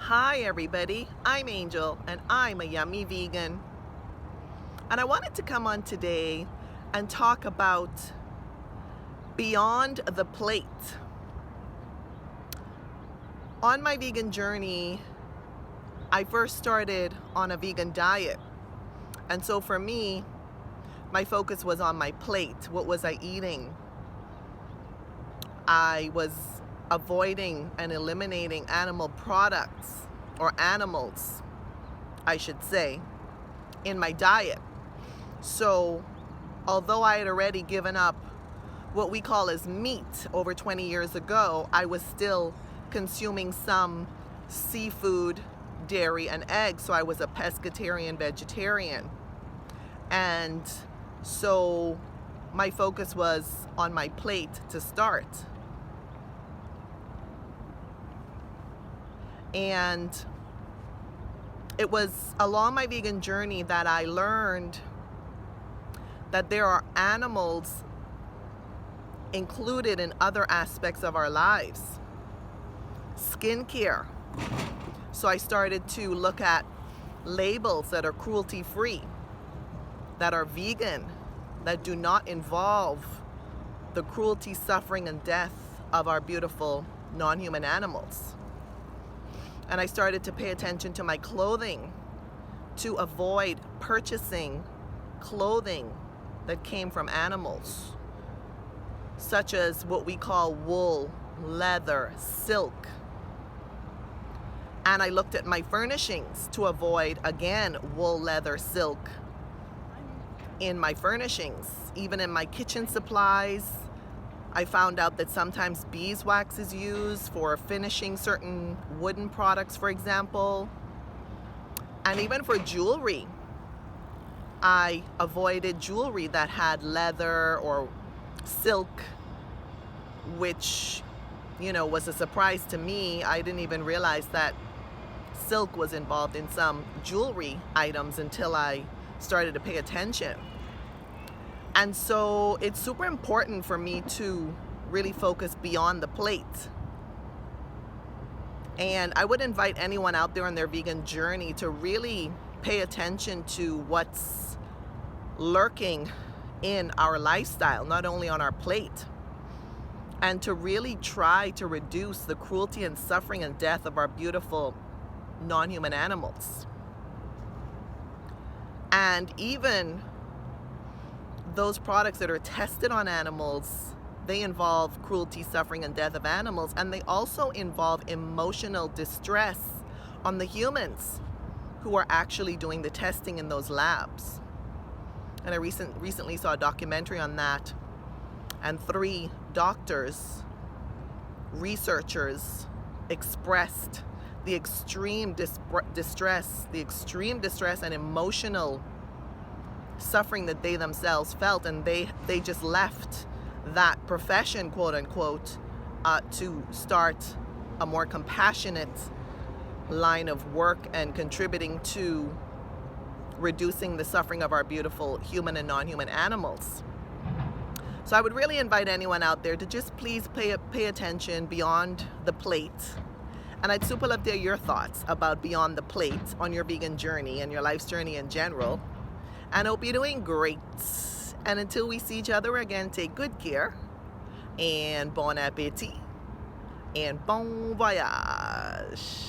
Hi everybody, I'm Angel and I'm a yummy vegan. And I wanted to come on today and talk about beyond the plate. On my vegan journey, I first started on a vegan diet. And so for me, my focus was on my plate. What was I eating? I was avoiding and eliminating animal products, or animals, I should say, in my diet. So although I had already given up what we call as meat over 20 years ago, I was still consuming some seafood, dairy, and eggs. So I was a pescatarian vegetarian. And so my focus was on my plate to start. And it was along my vegan journey that I learned that there are animals included in other aspects of our lives. Skincare. So I started to look at labels that are cruelty-free, that are vegan, that do not involve the cruelty, suffering, and death of our beautiful non-human animals. And I started to pay attention to my clothing to avoid purchasing clothing that came from animals, such as what we call wool, leather, silk. And I looked at my furnishings to avoid, again, wool, leather, silk in my furnishings. Even in my kitchen supplies, I found out that sometimes beeswax is used for finishing certain wooden products, for example. And even for jewelry, I avoided jewelry that had leather or silk, which, was a surprise to me. I didn't even realize that silk was involved in some jewelry items until I started to pay attention. And so it's super important for me to really focus beyond the plate. And I would invite anyone out there on their vegan journey to really pay attention to what's lurking in our lifestyle, not only on our plate, and to really try to reduce the cruelty and suffering and death of our beautiful non-human animals. And even those products that are tested on animals, they involve cruelty, suffering, and death of animals, and they also involve emotional distress on the humans who are actually doing the testing in those labs. And I recently saw a documentary on that, and 3 doctors, researchers, expressed the extreme distress and emotional suffering that they themselves felt, and they just left that profession, quote unquote, to start a more compassionate line of work and contributing to reducing the suffering of our beautiful human and non-human animals. So I would really invite anyone out there to just please pay attention beyond the plate. And I'd super love to hear your thoughts about beyond the plate on your vegan journey and your life's journey in general. And I hope you're doing great. And until we see each other again, take good care, and bon appetit, and bon voyage.